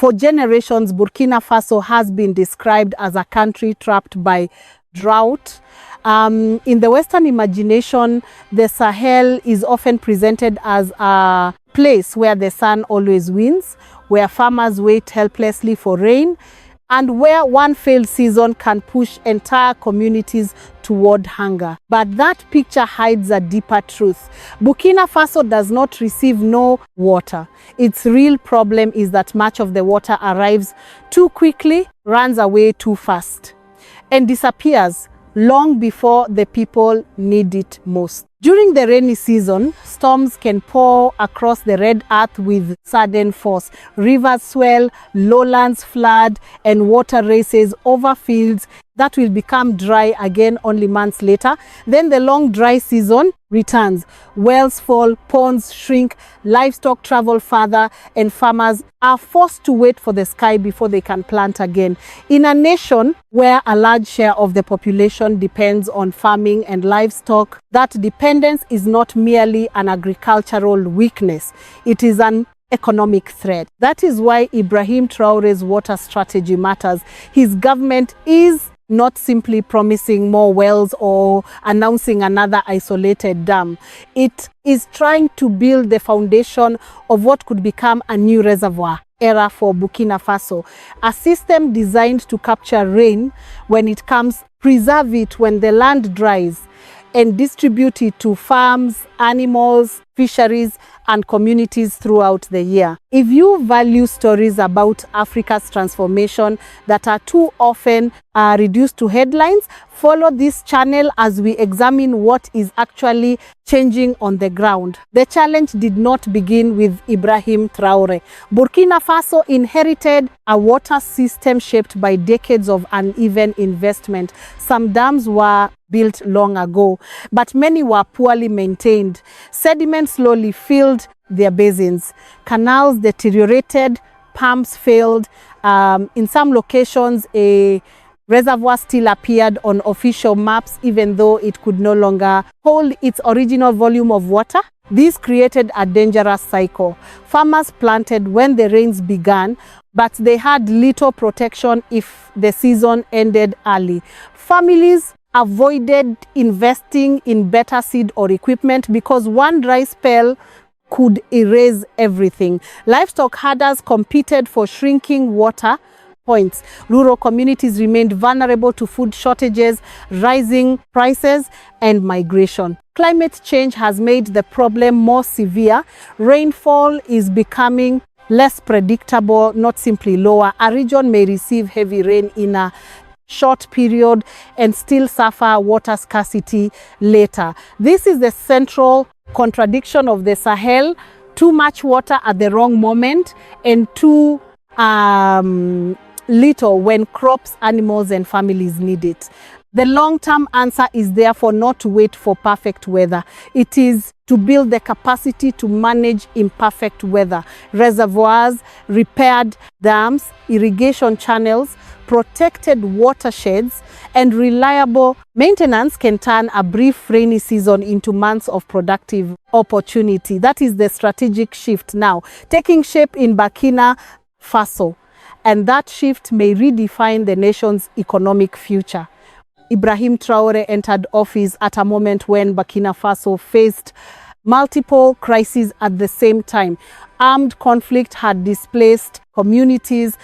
For generations, Burkina Faso has been described as a country trapped by drought. In the Western imagination, the Sahel is often presented as a place where the sun always wins, where farmers wait helplessly for rain, and where one failed season can push entire communities toward hunger. But that picture hides a deeper truth. Burkina Faso does not receive no water. Its real problem is that much of the water arrives too quickly, runs away too fast, and disappears long before the people need it most. During the rainy season, storms can pour across the red earth with sudden force. Rivers swell, lowlands flood, and water races over fields that will become dry again only months later. Then the long dry season returns. Wells fall, ponds shrink, livestock travel further, and farmers are forced to wait for the sky before they can plant again. In a nation where a large share of the population depends on farming and livestock, that dependence is not merely an agricultural weakness, it is an economic threat. That is why Ibrahim Traore's water strategy matters. His government is not simply promising more wells or announcing another isolated dam. It is trying to build the foundation of what could become a new reservoir era for Burkina Faso, a system designed to capture rain when it comes, preserve it when the land dries, and distribute it to farms, animals, fisheries, and communities throughout the year. If you value stories about Africa's transformation that are too often reduced to headlines, follow this channel as we examine what is actually changing on the ground. The challenge did not begin with Ibrahim Traore. Burkina Faso inherited a water system shaped by decades of uneven investment. Some dams were built long ago, but many were poorly maintained. Sediment slowly filled their basins. Canals deteriorated, pumps failed. In some locations, a reservoir still appeared on official maps, even though it could no longer hold its original volume of water. This created a dangerous cycle. Farmers planted when the rains began, but they had little protection if the season ended early. Families avoided investing in better seed or equipment because one dry spell could erase everything. Livestock herders competed for shrinking water points. Rural communities remained vulnerable to food shortages, rising prices, and migration. Climate change has made the problem more severe. Rainfall is becoming less predictable, not simply lower. A region may receive heavy rain in a short period and still suffer water scarcity later. This is the central contradiction of the Sahel: too much water at the wrong moment and too little when crops, animals, and families need it. The long-term answer is therefore not to wait for perfect weather. It is to build the capacity to manage imperfect weather. Reservoirs, repaired dams, irrigation channels, protected watersheds, and reliable maintenance can turn a brief rainy season into months of productive opportunity. That is the strategic shift now taking shape in Burkina Faso, and that shift may redefine the nation's economic future. Ibrahim Traore entered office at a moment when Burkina Faso faced multiple crises at the same time. Armed conflict had displaced communities,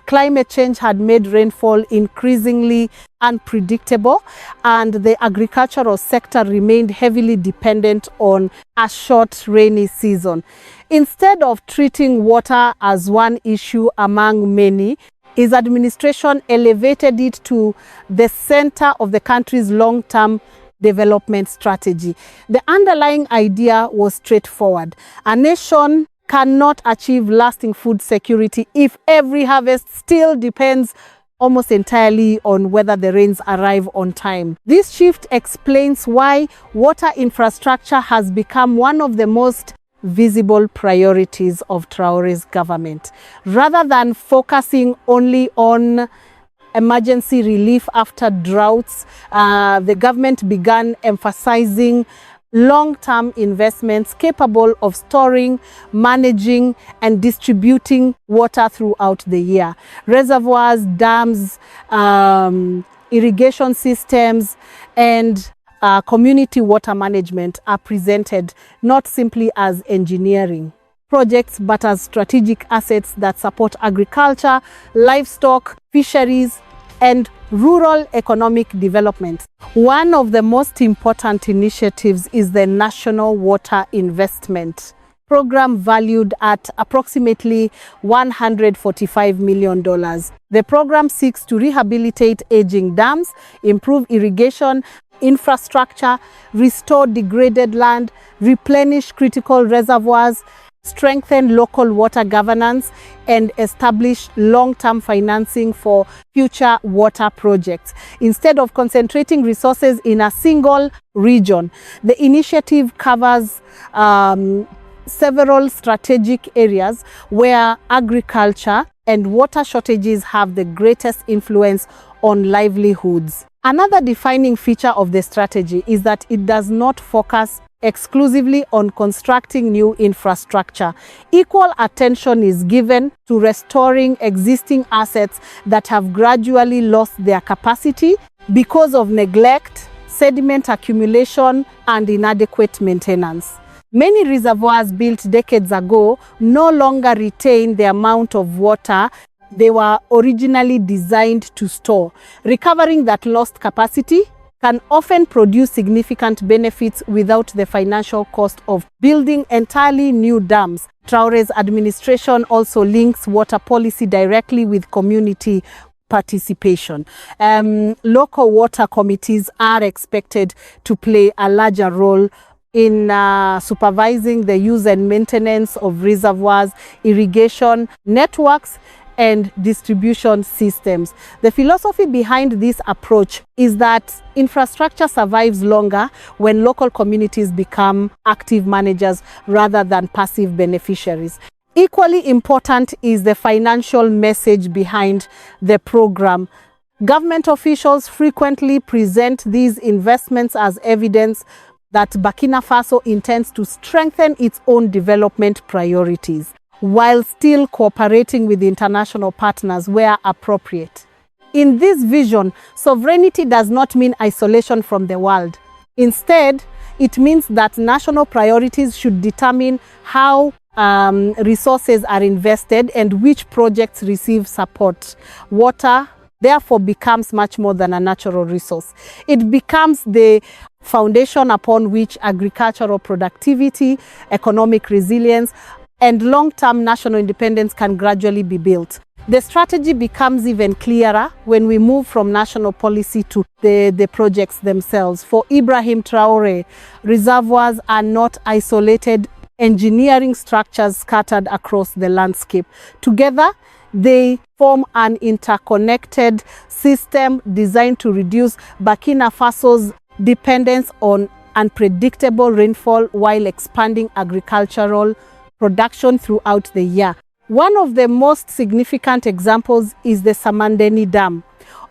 climate change had made rainfall increasingly unpredictable, and the agricultural sector remained heavily dependent on a short rainy season. Instead of treating water as one issue among many, his administration elevated it to the center of the country's long-term development strategy. The underlying idea was straightforward. A nation cannot achieve lasting food security if every harvest still depends almost entirely on whether the rains arrive on time. This shift explains why water infrastructure has become one of the most visible priorities of Traore's government. Rather than focusing only on emergency relief after droughts, the government began emphasizing long-term investments capable of storing, managing, and distributing water throughout the year. Reservoirs, dams, irrigation systems, and community water management are presented not simply as engineering projects, but as strategic assets that support agriculture, livestock, fisheries, and rural economic development. One of the most important initiatives is the National Water Investment Program, valued at approximately $145 million. The program seeks to rehabilitate aging dams, improve irrigation infrastructure, restore degraded land, replenish critical reservoirs, strengthen local water governance, and establish long-term financing for future water projects. Instead of concentrating resources in a single region, the initiative covers several strategic areas where agriculture and water shortages have the greatest influence on livelihoods. Another defining feature of the strategy is that it does not focus exclusively on constructing new infrastructure. Equal attention is given to restoring existing assets that have gradually lost their capacity because of neglect, sediment accumulation, and inadequate maintenance. Many reservoirs built decades ago no longer retain the amount of water they were originally designed to store. Recovering that lost capacity can often produce significant benefits without the financial cost of building entirely new dams. Traore's administration also links water policy directly with community participation. Local water committees are expected to play a larger role in supervising the use and maintenance of reservoirs, irrigation networks, and distribution systems. The philosophy behind this approach is that infrastructure survives longer when local communities become active managers rather than passive beneficiaries. Equally important is the financial message behind the program. Government officials frequently present these investments as evidence that Burkina Faso intends to strengthen its own development priorities, while still cooperating with international partners where appropriate. In this vision, sovereignty does not mean isolation from the world. Instead, it means that national priorities should determine how resources are invested and which projects receive support. Water, therefore, becomes much more than a natural resource. It becomes the foundation upon which agricultural productivity, economic resilience, and long-term national independence can gradually be built. The strategy becomes even clearer when we move from national policy to the projects themselves. For Ibrahim Traore, reservoirs are not isolated engineering structures scattered across the landscape. Together, they form an interconnected system designed to reduce Burkina Faso's dependence on unpredictable rainfall while expanding agricultural production throughout the year. One of the most significant examples is the Samandeni Dam.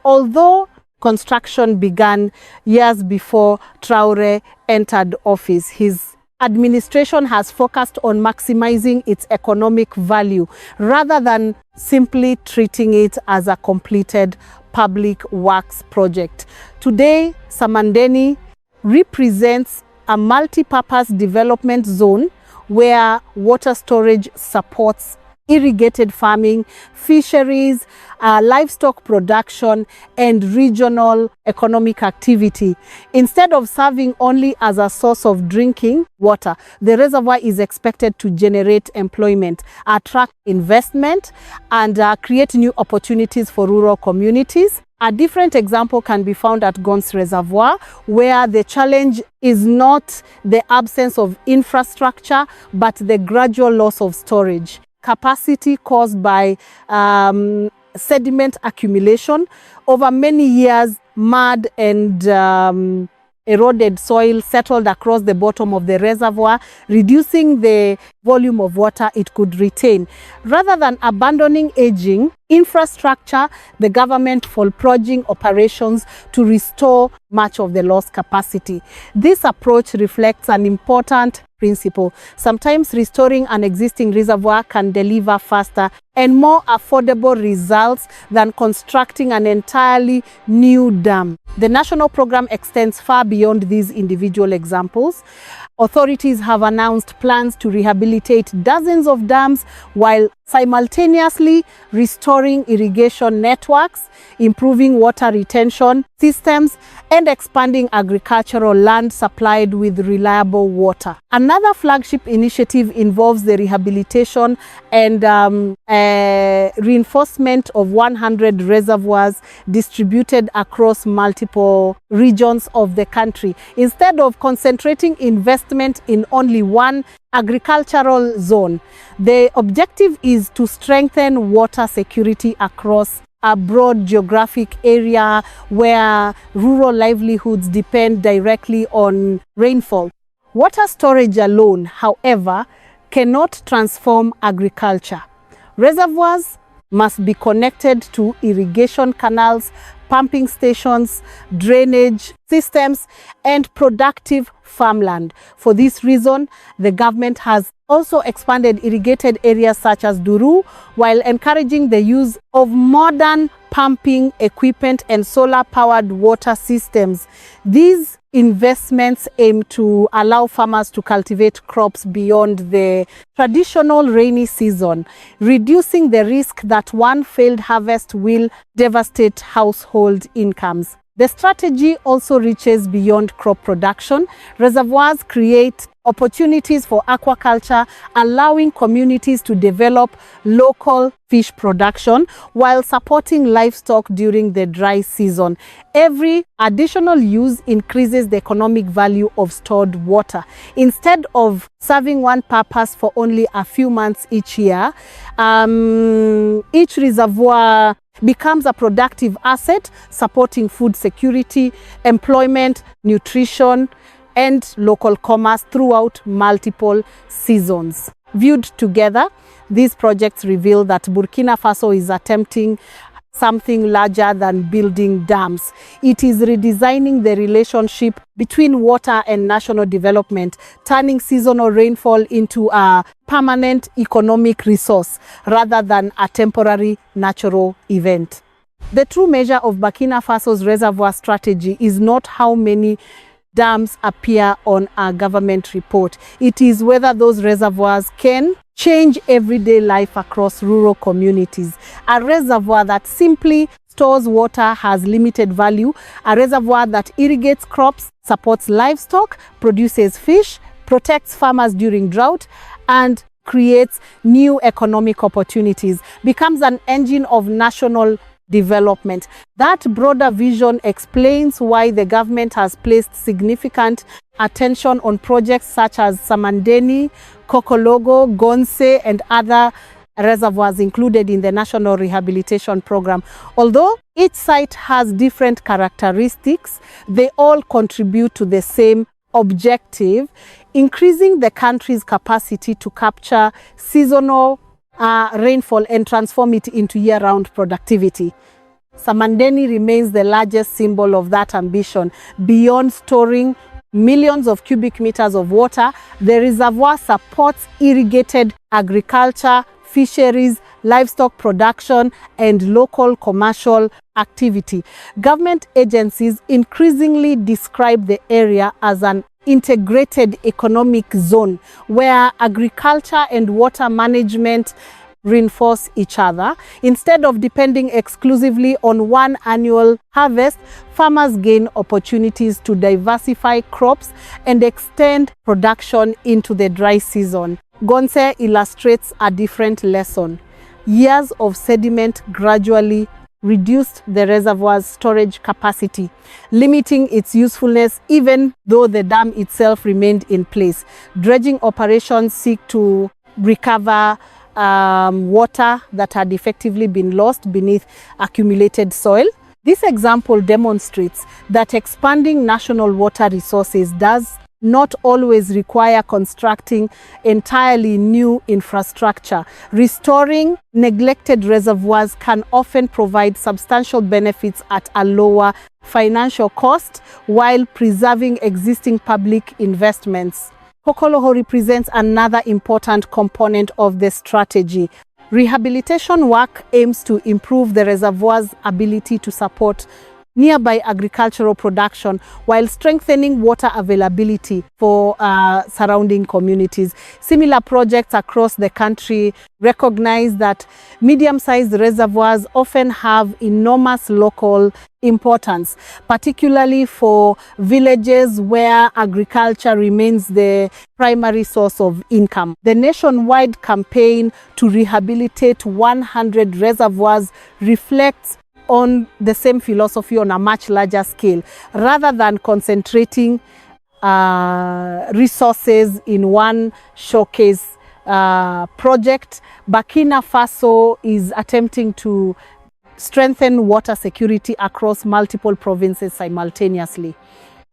Although construction began years before Traore entered office, his administration has focused on maximizing its economic value rather than simply treating it as a completed public works project. Today, Samandeni represents a multi-purpose development zone where water storage supports irrigated farming, fisheries, livestock production, and regional economic activity. Instead of serving only as a source of drinking water, the reservoir is expected to generate employment, attract investment, and create new opportunities for rural communities. A different example can be found at Gons Reservoir, where the challenge is not the absence of infrastructure, but the gradual loss of storage capacity caused by sediment accumulation. Over many years, mud and eroded soil settled across the bottom of the reservoir, reducing the volume of water it could retain. Rather than abandoning aging infrastructure, the government for purging operations to restore much of the lost capacity. This approach reflects an important principle. Sometimes restoring an existing reservoir can deliver faster and more affordable results than constructing an entirely new dam. The national program extends far beyond these individual examples. Authorities have announced plans to rehabilitate dozens of dams while simultaneously restoring irrigation networks, improving water retention systems, and expanding agricultural land supplied with reliable water. Another flagship initiative involves the rehabilitation and reinforcement of 100 reservoirs distributed across multiple regions of the country. Instead of concentrating investment in only one agricultural zone, the objective is to strengthen water security across a broad geographic area where rural livelihoods depend directly on rainfall. Water storage alone, however, cannot transform agriculture. Reservoirs must be connected to irrigation canals, pumping stations, drainage systems, and productive farmland. For this reason, the government has also expanded irrigated areas such as Duru, while encouraging the use of modern pumping equipment and solar-powered water systems. These investments aim to allow farmers to cultivate crops beyond the traditional rainy season, reducing the risk that one failed harvest will devastate household incomes. The strategy also reaches beyond crop production. Reservoirs create opportunities for aquaculture, allowing communities to develop local fish production while supporting livestock during the dry season. Every additional use increases the economic value of stored water. Instead of serving one purpose for only a few months each year, each reservoir becomes a productive asset, supporting food security, employment, nutrition, and local commerce throughout multiple seasons. Viewed together, these projects reveal that Burkina Faso is attempting something larger than building dams. It is redesigning the relationship between water and national development, turning seasonal rainfall into a permanent economic resource rather than a temporary natural event. The true measure of Burkina Faso's reservoir strategy is not how many dams appear on a government report. It is whether those reservoirs can change everyday life across rural communities. A reservoir that simply stores water has limited value. A reservoir that irrigates crops, supports livestock, produces fish, protects farmers during drought, and creates new economic opportunities, becomes an engine of national development. That broader vision explains why the government has placed significant attention on projects such as Samandeni, Kokologo, Gonse, and other reservoirs included in the National Rehabilitation Program. Although each site has different characteristics, they all contribute to the same objective, increasing the country's capacity to capture seasonal rainfall and transform it into year-round productivity. Samandeni remains the largest symbol of that ambition. Beyond storing millions of cubic meters of water, the reservoir supports irrigated agriculture, fisheries, livestock production, and local commercial activity. Government agencies increasingly describe the area as an integrated economic zone where agriculture and water management reinforce each other. Instead of depending exclusively on one annual harvest, farmers gain opportunities to diversify crops and extend production into the dry season. Gonse illustrates a different lesson. Years of sediment gradually reduced the reservoir's storage capacity, limiting its usefulness even though the dam itself remained in place. Dredging operations seek to recover water that had effectively been lost beneath accumulated soil. This example demonstrates that expanding national water resources does not always require constructing entirely new infrastructure. Restoring neglected reservoirs can often provide substantial benefits at a lower financial cost while preserving existing public investments. Kokoloho represents another important component of the strategy. Rehabilitation work aims to improve the reservoir's ability to support nearby agricultural production while strengthening water availability for surrounding communities. Similar projects across the country recognize that medium-sized reservoirs often have enormous local importance, particularly for villages where agriculture remains the primary source of income. The nationwide campaign to rehabilitate 100 reservoirs reflects on the same philosophy on a much larger scale. Rather than concentrating resources in one showcase project, Burkina Faso is attempting to strengthen water security across multiple provinces simultaneously.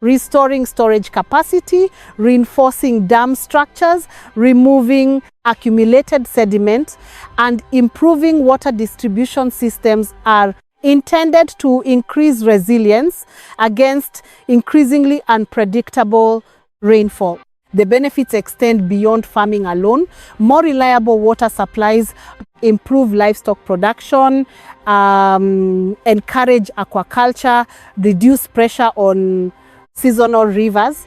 Restoring storage capacity, reinforcing dam structures, removing accumulated sediment, and improving water distribution systems are intended to increase resilience against increasingly unpredictable rainfall. The benefits extend beyond farming alone. More reliable water supplies improve livestock production, encourage aquaculture, reduce pressure on seasonal rivers,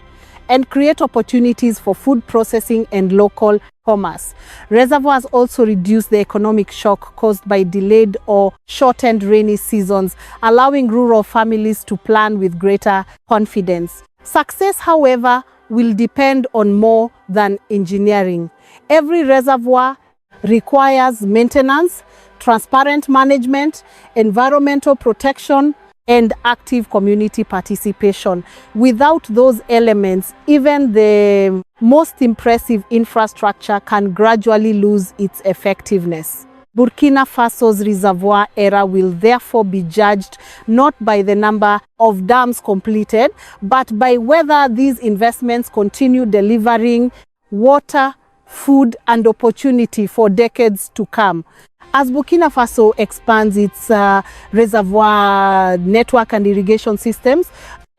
and create opportunities for food processing and local commerce. Reservoirs also reduce the economic shock caused by delayed or shortened rainy seasons, allowing rural families to plan with greater confidence. Success, however, will depend on more than engineering. Every reservoir requires maintenance, transparent management, environmental protection, and active community participation. Without those elements, even the most impressive infrastructure can gradually lose its effectiveness. Burkina Faso's reservoir era will therefore be judged not by the number of dams completed, but by whether these investments continue delivering water, food, and opportunity for decades to come. As Burkina Faso expands its reservoir network and irrigation systems,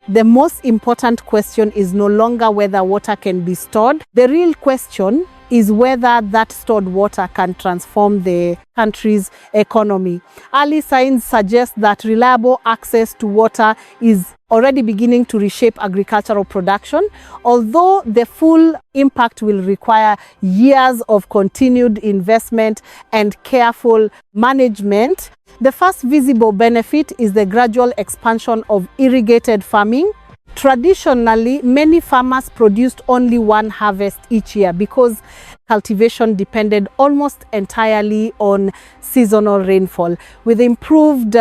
the most important question is no longer whether water can be stored. The real question is whether that stored water can transform the country's economy. Early signs suggest that reliable access to water is already beginning to reshape agricultural production. Although the full impact will require years of continued investment and careful management, the first visible benefit is the gradual expansion of irrigated farming. Traditionally, many farmers produced only one harvest each year because cultivation depended almost entirely on seasonal rainfall. With improved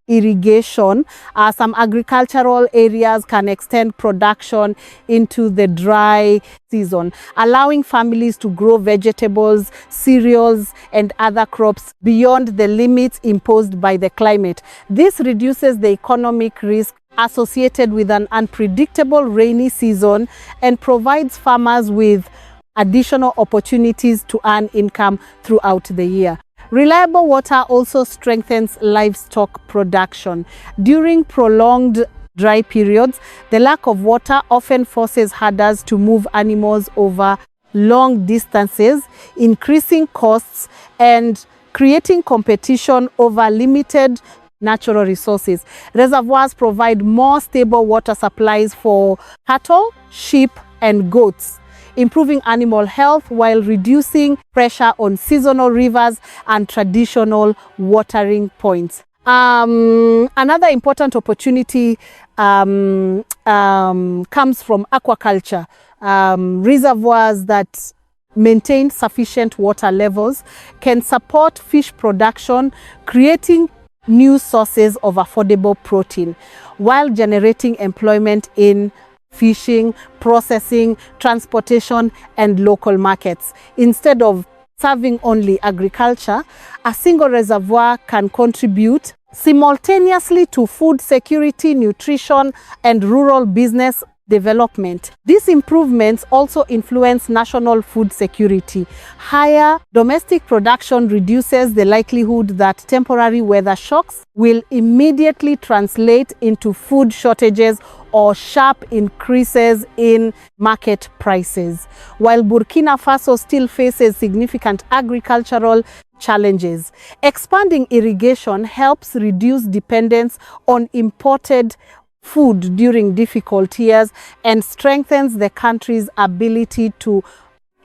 irrigation, some agricultural areas can extend production into the dry season, allowing families to grow vegetables, cereals, and other crops beyond the limits imposed by the climate. This reduces the economic risk associated with an unpredictable rainy season and provides farmers with additional opportunities to earn income throughout the year. Reliable water also strengthens livestock production. During prolonged dry periods, the lack of water often forces herders to move animals over long distances, increasing costs and creating competition over limited natural resources. Reservoirs provide more stable water supplies for cattle, sheep, and goats, improving animal health while reducing pressure on seasonal rivers and traditional watering points. Another important opportunity comes from aquaculture. Reservoirs that maintain sufficient water levels can support fish production, creating new sources of affordable protein while generating employment in fishing, processing, transportation, and local markets. Instead of serving only agriculture, a single reservoir can contribute simultaneously to food security, nutrition, and rural business development. These improvements also influence national food security. Higher domestic production reduces the likelihood that temporary weather shocks will immediately translate into food shortages or sharp increases in market prices. While Burkina Faso still faces significant agricultural challenges, expanding irrigation helps reduce dependence on imported food during difficult years and strengthens the country's ability to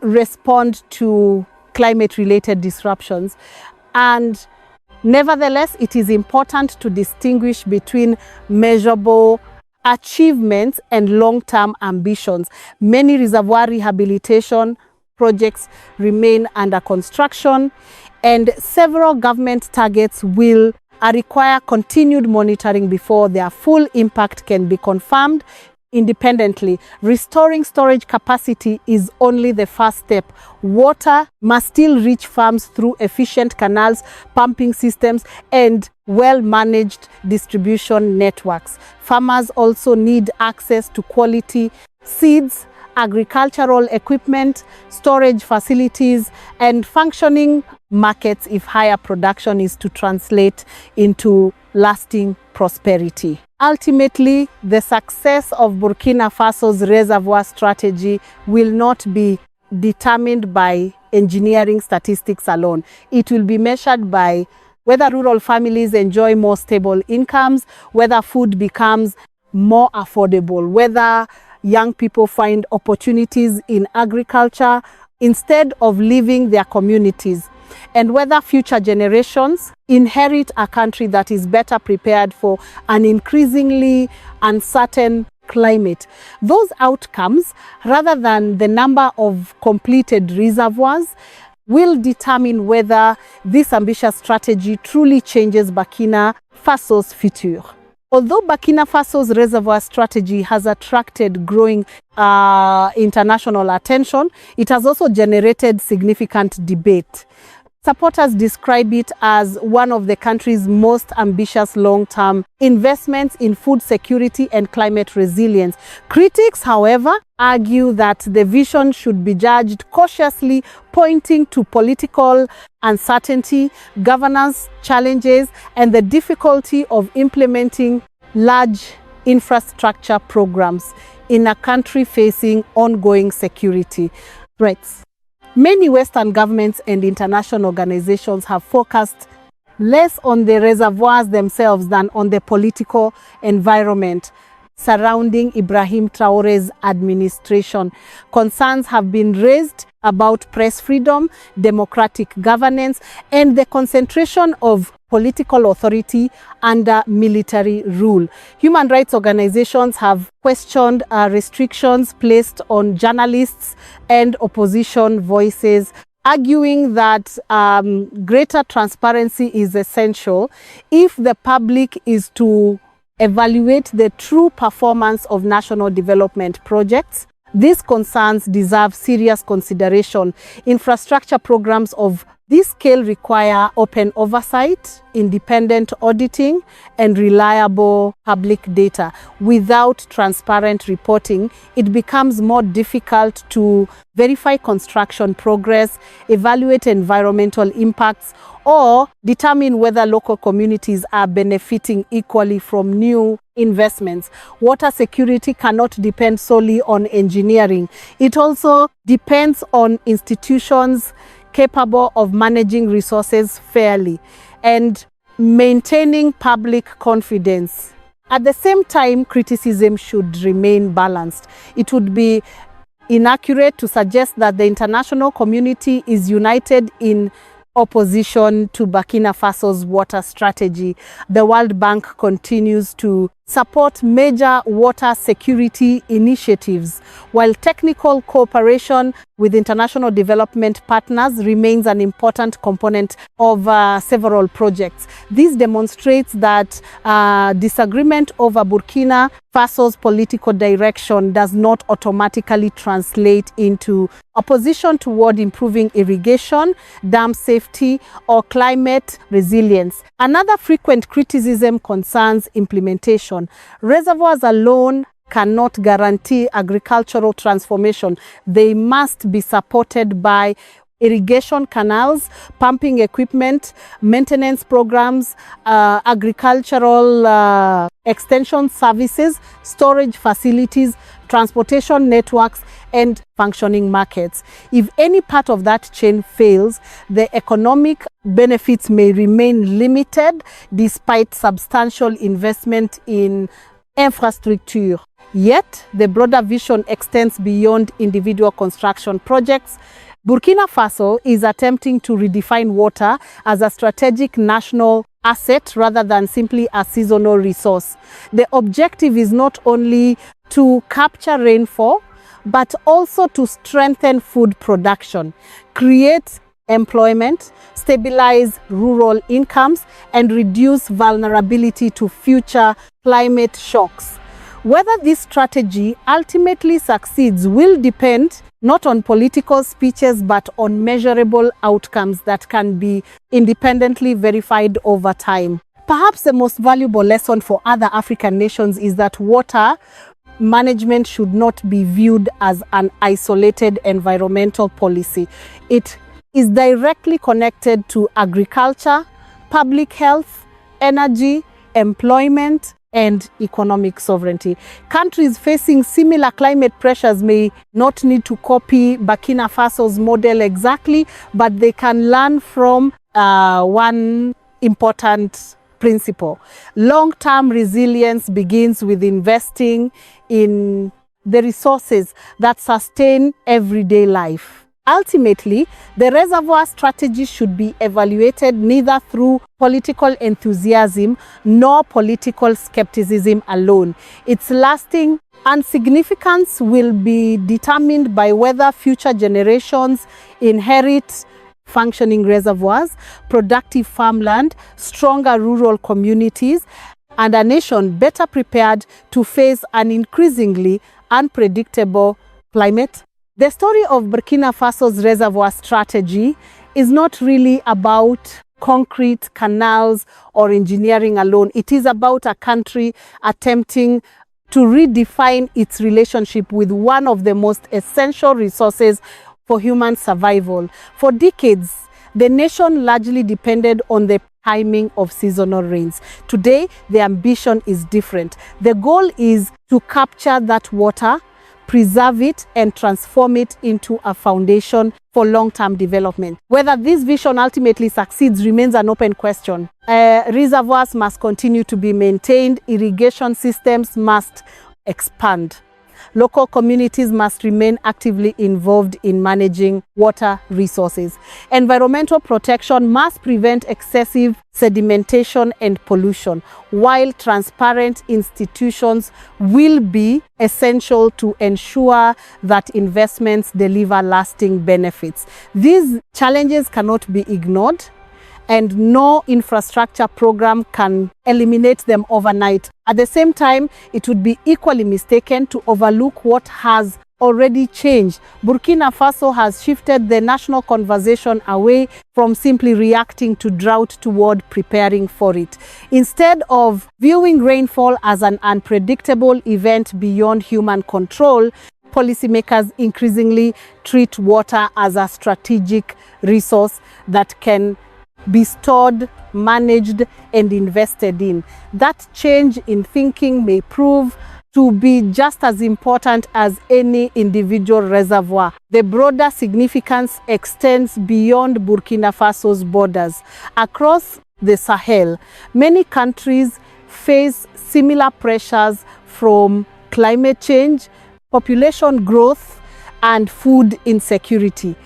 respond to climate-related disruptions. And nevertheless, it is important to distinguish between measurable achievements and long-term ambitions. Many reservoir rehabilitation projects remain under construction, and several government targets will require continued monitoring before their full impact can be confirmed independently. Restoring storage capacity is only the first step. Water must still reach farms through efficient canals, pumping systems, and well-managed distribution networks. Farmers also need access to quality seeds, agricultural equipment, storage facilities, and functioning markets if higher production is to translate into lasting prosperity. Ultimately, the success of Burkina Faso's reservoir strategy will not be determined by engineering statistics alone. It will be measured by whether rural families enjoy more stable incomes, whether food becomes more affordable, whether young people find opportunities in agriculture instead of leaving their communities, and whether future generations inherit a country that is better prepared for an increasingly uncertain climate. Those outcomes, rather than the number of completed reservoirs, will determine whether this ambitious strategy truly changes Burkina Faso's future. Although Burkina Faso's reservoir strategy has attracted growing international attention, it has also generated significant debate. Supporters describe it as one of the country's most ambitious long-term investments in food security and climate resilience. Critics, however, argue that the vision should be judged cautiously, pointing to political uncertainty, governance challenges, and the difficulty of implementing large infrastructure programs in a country facing ongoing security threats. Many Western governments and international organizations have focused less on the reservoirs themselves than on the political environment surrounding Ibrahim Traore's administration. Concerns have been raised about press freedom, democratic governance, and the concentration of political authority under military rule. Human rights organizations have questioned restrictions placed on journalists and opposition voices, arguing that greater transparency is essential if the public is to evaluate the true performance of national development projects. These concerns deserve serious consideration. Infrastructure programs of this scale require open oversight, independent auditing, and reliable public data. Without transparent reporting, it becomes more difficult to verify construction progress, evaluate environmental impacts, or determine whether local communities are benefiting equally from new investments. Water security cannot depend solely on engineering. It also depends on institutions capable of managing resources fairly and maintaining public confidence. At the same time, criticism should remain balanced. It would be inaccurate to suggest that the international community is united in opposition to Burkina Faso's water strategy. The World Bank continues to support major water security initiatives, while technical cooperation with international development partners remains an important component of several projects. This demonstrates that disagreement over Burkina Faso's political direction does not automatically translate into opposition toward improving irrigation, dam safety, or climate resilience. Another frequent criticism concerns implementation. Reservoirs alone cannot guarantee agricultural transformation. They must be supported by irrigation canals, pumping equipment, maintenance programs, agricultural extension services, storage facilities, transportation networks, and functioning markets. If any part of that chain fails, the economic benefits may remain limited despite substantial investment in infrastructure. Yet, the broader vision extends beyond individual construction projects. Burkina Faso is attempting to redefine water as a strategic national asset rather than simply a seasonal resource. The objective is not only to capture rainfall, but also to strengthen food production, create employment, stabilize rural incomes, and reduce vulnerability to future climate shocks. Whether this strategy ultimately succeeds will depend not on political speeches, but on measurable outcomes that can be independently verified over time. Perhaps the most valuable lesson for other African nations is that water management should not be viewed as an isolated environmental policy. It is directly connected to agriculture, public health, energy, employment, and economic sovereignty. Countries facing similar climate pressures may not need to copy Burkina Faso's model exactly, but they can learn from one important principle. Long-term resilience begins with investing in the resources that sustain everyday life. Ultimately, the reservoir strategy should be evaluated neither through political enthusiasm nor political skepticism alone. Its lasting and significance will be determined by whether future generations inherit functioning reservoirs, productive farmland, stronger rural communities, and a nation better prepared to face an increasingly unpredictable climate. The story of Burkina Faso's reservoir strategy is not really about concrete canals or engineering alone. It is about a country attempting to redefine its relationship with one of the most essential resources for human survival. For decades, the nation largely depended on the timing of seasonal rains. Today, the ambition is different. The goal is to capture that water, preserve it, and transform it into a foundation for long-term development. Whether this vision ultimately succeeds remains an open question. Reservoirs must continue to be maintained, irrigation systems must expand. Local communities must remain actively involved in managing water resources. Environmental protection must prevent excessive sedimentation and pollution, while transparent institutions will be essential to ensure that investments deliver lasting benefits. These challenges cannot be ignored, and no infrastructure program can eliminate them overnight. At the same time, it would be equally mistaken to overlook what has already changed. Burkina Faso has shifted the national conversation away from simply reacting to drought toward preparing for it. Instead of viewing rainfall as an unpredictable event beyond human control, policymakers increasingly treat water as a strategic resource that can be stored, managed, and invested in. That change in thinking may prove to be just as important as any individual reservoir. The broader significance extends beyond Burkina Faso's borders. Across the Sahel, many countries face similar pressures from climate change, population growth, and food insecurity.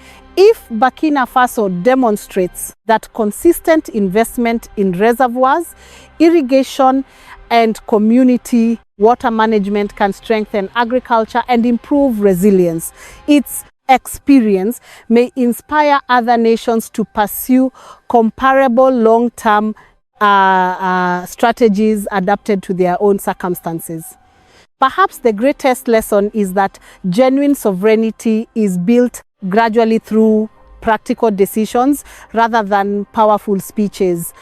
If Burkina Faso demonstrates that consistent investment in reservoirs, irrigation, and community water management can strengthen agriculture and improve resilience, its experience may inspire other nations to pursue comparable long-term strategies adapted to their own circumstances. Perhaps the greatest lesson is that genuine sovereignty is built gradually through practical decisions rather than powerful speeches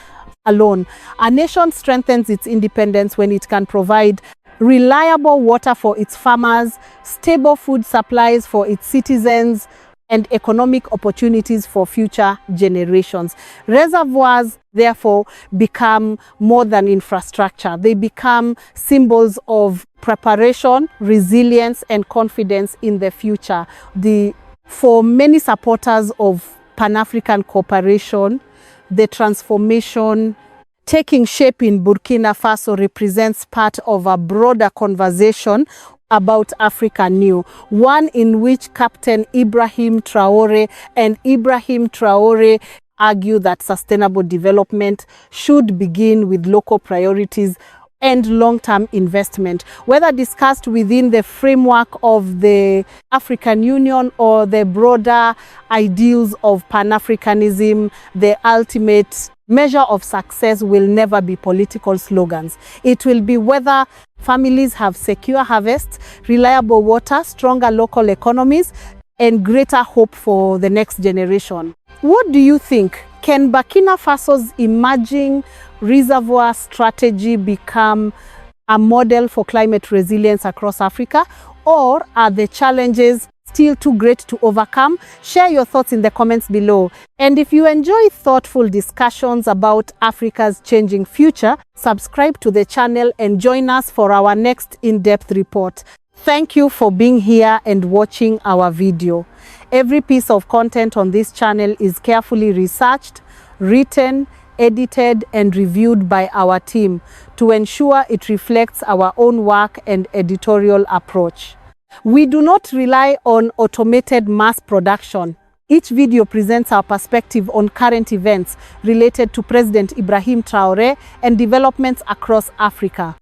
alone. A nation strengthens its independence when it can provide reliable water for its farmers, stable food supplies for its citizens, and economic opportunities for future generations. Reservoirs, therefore, become more than infrastructure. They become symbols of preparation, resilience, and confidence in the future. For many supporters of Pan-African cooperation, the transformation taking shape in Burkina Faso represents part of a broader conversation about Africa New, one in which Captain Ibrahim Traore and Ibrahim Traore argue that sustainable development should begin with local priorities and long-term investment, whether discussed within the framework of the African Union or the broader ideals of Pan-Africanism. The ultimate measure of success will never be political slogans. It will be whether families have secure harvests, reliable water, stronger local economies, and greater hope for the next generation. What do you think? Can Burkina Faso's emerging reservoir strategy become a model for climate resilience across Africa, or are the challenges still too great to overcome? Share your thoughts in the comments below. And if you enjoy thoughtful discussions about Africa's changing future, subscribe to the channel and join us for our next in-depth report. Thank you for being here and watching our video. Every piece of content on this channel is carefully researched, written, edited, and reviewed by our team to ensure it reflects our own work and editorial approach. We do not rely on automated mass production. Each video presents our perspective on current events related to President Ibrahim Traore and developments across Africa.